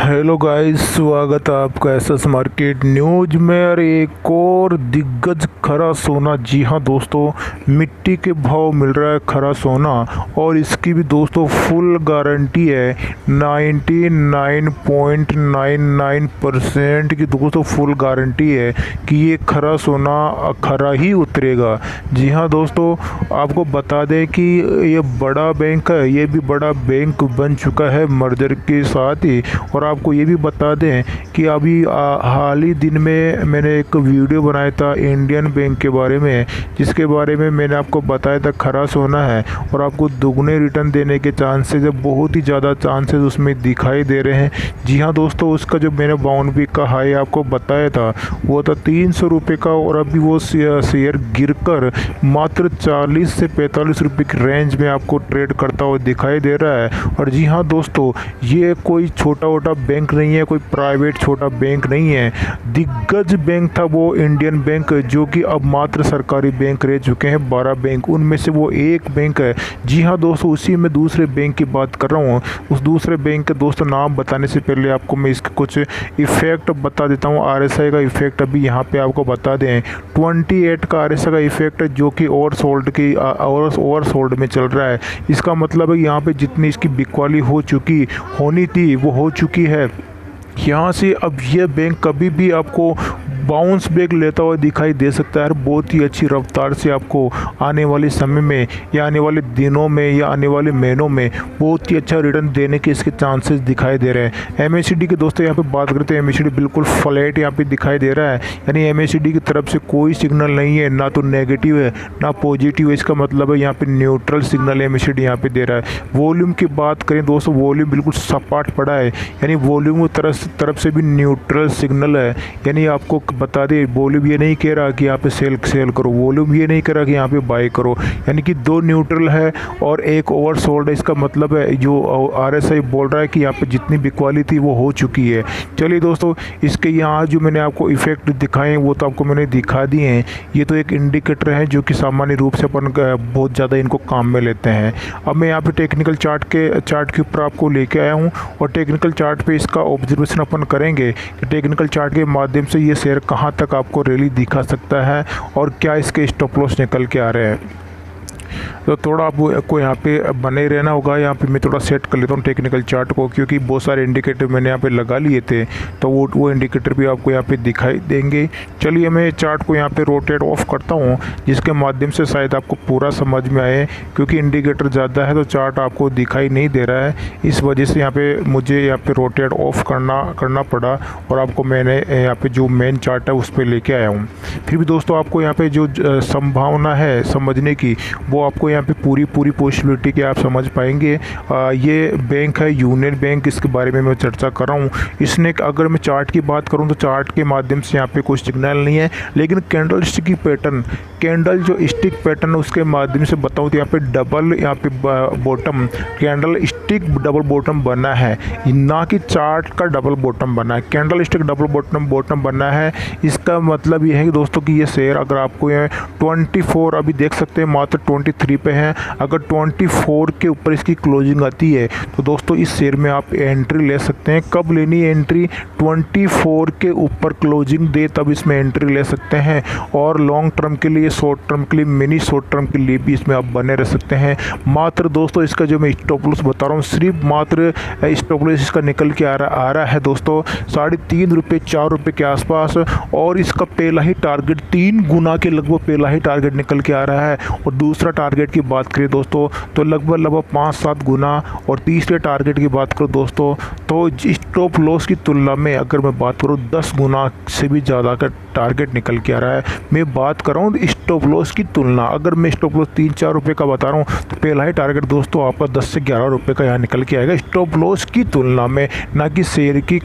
Hello guys, स्वागत है आपका एसएस मार्केट न्यूज में। और एक और दिग्गज खरा सोना, जी हाँ दोस्तों, मिट्टी के भाव मिल रहा है खरा सोना। और इसकी भी दोस्तों फुल गारंटी है, 99.99% की दोस्तों फुल गारंटी है कि ये खरा सोना खरा ही उतरेगा। जी हाँ दोस्तों, आपको बता दें कि ये बड़ा बैंक है, ये भी बड़ा बैंक बन चुका है मर्जर के साथ ही। और आपको ये भी बता दें कि अभी हाल ही दिन में मैंने एक वीडियो बनाया था इंडियन बैंक के बारे में, जिसके बारे में मैंने आपको बताया था खरा सोना है और आपको दुगने रिटर्न देने के चांसेस है, बहुत ही ज़्यादा चांसेस उसमें दिखाई दे रहे हैं। जी हाँ दोस्तों, उसका जो मैंने बाउंड्री का हाई आपको बताया था वो था 300 रुपये का, और अभी वो शेयर गिरकर मात्र 40 से 45 रुपये की रेंज में आपको ट्रेड करता हुआ दिखाई दे रहा है। और जी हाँ दोस्तों, ये कोई छोटा मोटा बैंक नहीं है, कोई प्राइवेट छोटा बैंक नहीं है, दिग्गज बैंक था वो इंडियन बैंक, जो कि अब मात्र सरकारी बैंक रह चुके हैं 12 बैंक, उनमें से वो एक बैंक है। जी हाँ दोस्तों, उसी में दूसरे बैंक की बात कर रहा हूँ। उस दूसरे बैंक के दोस्तों नाम बताने से पहले आपको मैं इसके कुछ इफ़ेक्ट बता देता हूँ। आरएसआई का इफ़ेक्ट अभी यहाँ पे आपको बता दें, 28 का आरएसआई का इफ़ेक्ट है, जो कि ओवर सोल्ड में चल रहा है। इसका मतलब है यहाँ पे जितनी इसकी बिकवाली होनी थी वो हो चुकी है। यहाँ से अब ये बैंक कभी भी आपको बाउंस बैक लेता हुआ दिखाई दे सकता है, बहुत ही अच्छी रफ्तार से आपको आने वाले समय में या आने वाले दिनों में या आने वाले महीनों में बहुत ही अच्छा रिटर्न देने के इसके चांसेस दिखाई दे रहे हैं। एमएससीडी के दोस्तों यहाँ पे बात करते हैं, एमएससीडी बिल्कुल फ्लैट यहाँ पे दिखाई दे रहा है, यानी एमएससीडी की तरफ से कोई सिग्नल नहीं है, ना तो नेगेटिव है ना पॉजिटिव है। इसका मतलब है यहाँ पे न्यूट्रल सिग्नल एमएससीडी यहाँ पे दे रहा है। वॉल्यूम की बात करें दोस्तों, वॉल्यूम बिल्कुल सपाट पड़ा है, यानी वॉल्यूम की तरफ से भी न्यूट्रल सिग्नल है। यानी आपको बता दें, वॉल्यूम ये नहीं कह रहा कि यहाँ पे सेल करो, वॉल्यूम ये नहीं कह रहा कि यहाँ पे बाय करो, यानी कि दो न्यूट्रल है और एक ओवर सोल्ड है। इसका मतलब है जो आरएसआई बोल रहा है कि यहाँ पे जितनी बिकवाली थी वो हो चुकी है। चलिए दोस्तों, इसके यहाँ जो मैंने आपको इफेक्ट दिखाए वो तो आपको मैंने दिखा दिए हैं। ये तो एक इंडिकेटर है जो कि सामान्य रूप से अपन बहुत ज़्यादा इनको काम में लेते हैं। अब मैं यहाँ पे टेक्निकल चार्ट के ऊपर आपको लेके आया हूँ, और टेक्निकल चार्ट पे इसका ऑब्जर्वेशन अपन करेंगे कि टेक्निकल चार्ट के माध्यम से ये शेयर कहाँ तक आपको रैली दिखा सकता है और क्या इसके स्टॉप लॉस निकल के आ रहे हैं। तो थोड़ा आपको यहाँ पे बने रहना होगा। यहाँ पे मैं थोड़ा सेट कर लेता हूँ टेक्निकल चार्ट को, क्योंकि बहुत सारे इंडिकेटर मैंने यहाँ पे लगा लिए थे, तो वो इंडिकेटर भी आपको यहाँ पे दिखाई देंगे। चलिए मैं चार्ट को यहाँ पे रोटेट ऑफ करता हूँ, जिसके माध्यम से शायद आपको पूरा समझ में आए, क्योंकि इंडिकेटर ज़्यादा है तो चार्ट आपको दिखाई नहीं दे रहा है। इस वजह से यहाँ पे मुझे यहाँ पे रोटेट ऑफ करना पड़ा, और आपको मैंने यहाँ पे जो मेन चार्ट है उस पर लेके आया हूँ। फिर भी दोस्तों आपको यहाँ पे जो संभावना है समझने की, वो आपको यहाँ पे पूरी पॉसिबिलिटी के आप समझ पाएंगे। ये बैंक है यूनियन बैंक, इसके बारे में मैं चर्चा कर रहा हूँ। इसने अगर मैं चार्ट की बात करूँ तो चार्ट के माध्यम से यहाँ पे कोई सिग्नल नहीं है, लेकिन कैंडल स्टिक पैटर्न उसके माध्यम से बताऊँ तो यहाँ पे यहाँ पे bottom candle stick double bottom बना है, ना कि चार्ट का डबल बॉटम बना है। कैंडल स्टिक डबल बॉटम बना है। इसका मतलब ये है कि दोस्तों कि ये शेयर अगर आपको ये 24 अभी देख सकते हैं मात्र 23 पे है, अगर 24 के ऊपर इसकी क्लोजिंग आती है तो दोस्तों इस शेयर में आप एंट्री ले सकते हैं। कब लेनी है एंट्री? 24 के ऊपर क्लोजिंग दे तब इसमें एंट्री ले सकते हैं। और लॉन्ग टर्म के लिए, शॉर्ट टर्म के लिए, मिनी शॉर्ट टर्म के लिए भी इसमें आप बने रह सकते हैं। मात्र दोस्तों इसका जो मैं स्टॉप लॉस बता रहा हूँ, सिर्फ मात्र स्टॉप लॉस इसका निकल के आ रहा है दोस्तों 3.5 रुपये 4 रुपये के आसपास, और इसका पहला ही टारगेट 3 गुना के लगभग पहला ही टारगेट निकल के आ रहा है। और दूसरा टारगेट की बात करें दोस्तों तो लगभग 5-7 गुना, और तीसरे टारगेट की बात करो दोस्तों तो स्टॉप लॉस की तुलना में अगर मैं बात करूँ 10 गुना से भी ज़्यादा का टारगेट निकल के आ रहा है। मैं बात कर रहा हूँ स्टॉप लॉस की तुलना, अगर मैं स्टॉप लॉस 3-4 रुपये का बता रहा हूँ तो पहला ही टारगेट दोस्तों आपका 10 से 11 रुपये का यहाँ निकल के आएगा स्टॉप लॉस की तुलना में, ना कि शेयर की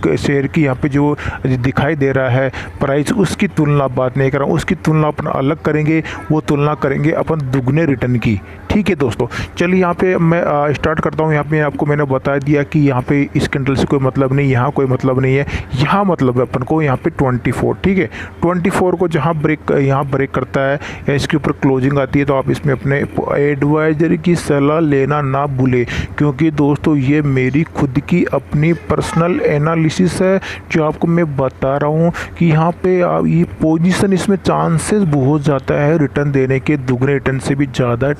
यहाँ पे जो दिखाई दे रहा है प्राइस उसकी तुलना बात नहीं कर रहा हूँ। उसकी तुलना अपन अलग करेंगे, वो तुलना करेंगे अपन दुगने रिटर्न की। ठीक है दोस्तों, चलिए यहाँ पे मैं स्टार्ट करता हूँ। यहाँ पे आपको मैंने बता दिया कि यहाँ पे इस कैंडल से कोई मतलब नहीं, यहाँ कोई मतलब नहीं है, यहाँ मतलब है अपन को यहाँ पे 24, ठीक है। 24 को जहाँ ब्रेक करता है या इसके ऊपर क्लोजिंग आती है तो आप इसमें अपने एडवाइजर की सलाह लेना ना भूलें, क्योंकि दोस्तों ये मेरी खुद की अपनी पर्सनल एनालिसिस है जो आपको मैं बता रहा हूँ कि यहाँ पे ये पोजीशन इसमें चांसेस बहुत ज़्यादा है रिटर्न देने के, दुगने रिटर्न से भी ज़्यादा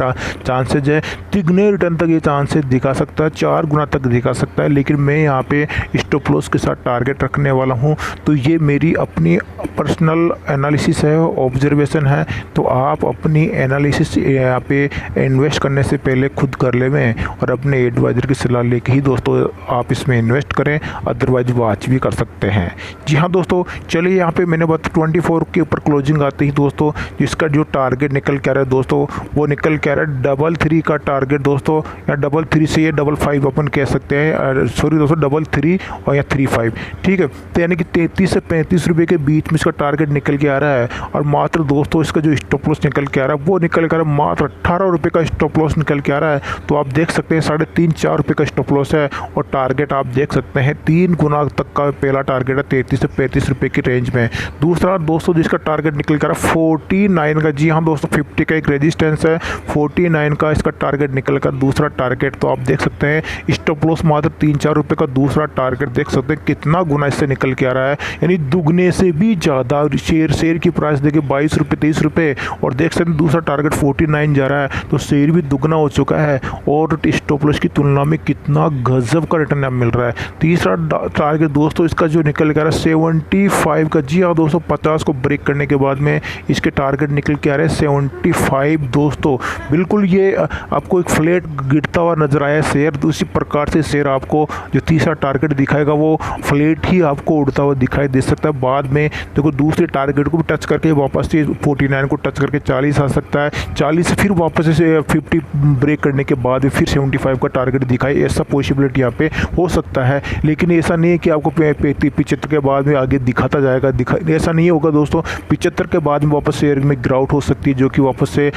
चांसेज है, तिगने रिटर्न तक ये चांसेस दिखा सकता है, 4 गुना तक दिखा सकता है। लेकिन मैं यहाँ पे स्टॉप लॉस के साथ टारगेट रखने वाला हूँ, तो ये मेरी अपनी पर्सनल एनालिसिस है, ऑब्जर्वेशन है। तो आप अपनी एनालिसिस यहाँ पे इन्वेस्ट करने से पहले खुद कर लेवें और अपने एडवाइज़र की सलाह लेके ही दोस्तों आप इसमें इन्वेस्ट करें, अदरवाइज वॉच भी कर सकते हैं। जी हाँ दोस्तों, चलिए यहाँ पे मैंने बात 24 के ऊपर क्लोजिंग आते ही दोस्तों जिसका जो टारगेट निकल के आ रहा है दोस्तों, वो निकल के आ रहा है 33 का टारगेट दोस्तों, या 33 से ये 55 अपन कह सकते हैं, सॉरी दोस्तों 33 और या 35, ठीक है। तो यानी कि 33 से 35 रुपये के बीच में इसका टारगेट निकल के आ रहा है। और मात्र दोस्तों इसका जो स्टॉप लॉस निकल के आ रहा है वो निकल के आ रहा है मात्र 18 रुपये का स्टॉप लॉस निकल के आ रहा है। तो आप देख सकते हैं 3.5-4 रुपये का स्टॉप लॉस है और टारगेट आप देख सकते हैं 3 गुना तक का पहला टारगेट है 33 से 35 रुपये की रेंज में। दूसरा दोस्तों जिसका टारगेट निकल कर 49 का, जी हाँ दोस्तों 50 का एक रेजिस्टेंस है, 49 का इसका टारगेट निकल कर दूसरा टारगेट। तो आप देख सकते हैं स्टॉप लॉस मात्र 3-4 रुपये का दूसरा टारगेट, देख सकते हैं कितना गुना इससे निकल के आ रहा है, यानी दुगने से भी ज़्यादा। शेयर की प्राइस देखिए 22 रुपये 23 रुपये और देख सकते हैं दूसरा टारगेट 49 जा रहा है, तो शेयर भी दुगना हो चुका है और स्टॉप लॉस की तुलना में कितना गजब का रिटर्न अब मिल रहा है। तीसरा टारगेट दोस्तों इसका जो निकल के आ रहा है 75 का, जी हाँ दोस्तों 50 को ब्रेक करने के बाद में इसके टारगेट निकल के आ रहे हैं 75 दोस्तों। बिल्कुल ये आपको एक फ्लैट गिरता हुआ नजर आया शेयर, तो उसी प्रकार से शेयर आपको जो तीसरा टारगेट दिखाएगा वो फ्लैट ही आपको उड़ता हुआ दिखाई दे सकता है। बाद में देखो दूसरे टारगेट को भी टच करके वापस से 49 को टच करके 40 आ सकता है, 40 से फिर वापस से 50 ब्रेक करने के बाद फिर 75 का टारगेट दिखाए, ऐसा पॉसिबिलिटी यहाँ पे हो सकता है। लेकिन ऐसा नहीं है कि आपको 75 के बाद में आगे दिखाता जाएगा, ऐसा नहीं होगा दोस्तों। 75 के बाद में वापस शेयर में गिरावट हो सकती है जो कि वापस से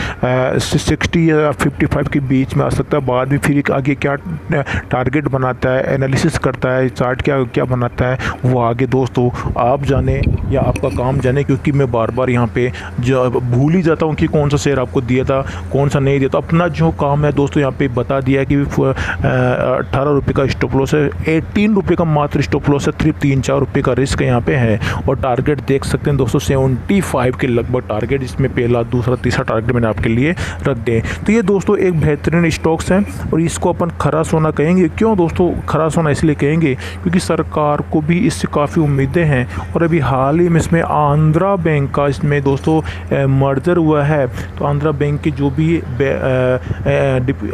60 या 55 के बीच में आ सकता है। बाद में फिर आगे क्या टारगेट बनाता है, एनालिसिस करता है, चार्ट क्या बनाता है, वो आगे दोस्तों आप जाने या आपका काम जाने, क्योंकि मैं बार बार यहाँ पे जो भूल ही जाता हूँ कि कौन सा शेयर आपको दिया था कौन सा नहीं दिया। तो अपना जो काम है दोस्तों यहाँ पे बता दिया कि 18 रुपये का स्टॉप लॉस है, 18 रुपये का मात्र स्टॉप लॉस है, 3-4 रुपये का रिस्क यहाँ पे है। और टारगेट देख सकते हैं दोस्तों 75 के लगभग टारगेट, इसमें पहला दूसरा तीसरा टारगेट मैंने आपके लिए रख दें। तो ये दोस्तों एक बेहतरीन स्टॉक्स हैं और इसको अपन खरा सोना कहेंगे। क्यों दोस्तों खरा सोना इसलिए कहेंगे क्योंकि सरकार को भी इससे काफ़ी उम्मीदें हैं और अभी हाल ही में इसमें आंध्रा बैंक का इसमें दोस्तों मर्जर हुआ है। तो आंध्रा बैंक के जो भी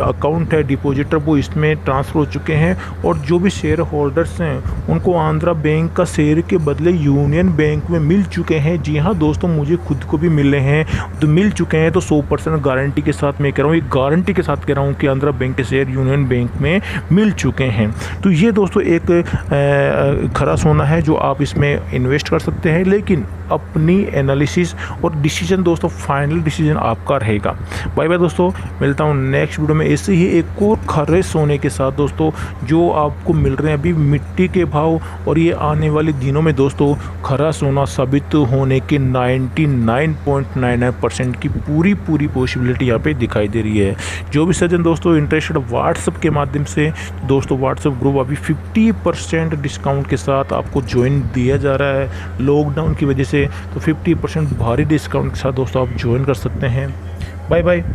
अकाउंट है डिपॉजिटर वो इसमें ट्रांसफ़र हो चुके हैं और जो भी शेयर होल्डर्स हैं उनको आंध्रा बैंक का शेयर के बदले यूनियन बैंक में मिल चुके हैं। जी हाँ दोस्तों, मुझे खुद को भी मिले हैं, तो मिल चुके हैं। तो 100% गारंटी के साथ मैं कह रहा हूँ, एक गारंटी के साथ कह रहा हूँ कि आंध्रा बैंक के शेयर यूनियन बैंक में मिल चुके हैं। तो ये दोस्तों एक खरा सोना है जो आप इसमें इन्वेस्ट कर सकते हैं, लेकिन अपनी एनालिसिस और डिसीजन दोस्तों, फाइनल डिसीजन आपका रहेगा। बाय बाय दोस्तों, मिलता हूँ नेक्स्ट वीडियो में ऐसे ही एक और खरे सोने के साथ दोस्तों, जो आपको मिल रहे हैं अभी मिट्टी के भाव और ये आने वाले दिनों में दोस्तों खरा सोना साबित होने के 99.99% की पूरी पॉसिबिलिटी यहाँ पे दिखाई दे रही है। जो भी सज्जन दोस्तों इंटरेस्टेड व्हाट्सएप के माध्यम से दोस्तों, व्हाट्सएप ग्रुप अभी 50% डिस्काउंट के साथ आपको ज्वाइन दिया जा रहा है लॉकडाउन की वजह से। तो 50% भारी डिस्काउंट के साथ दोस्तों आप ज्वाइन कर सकते हैं। Bye bye.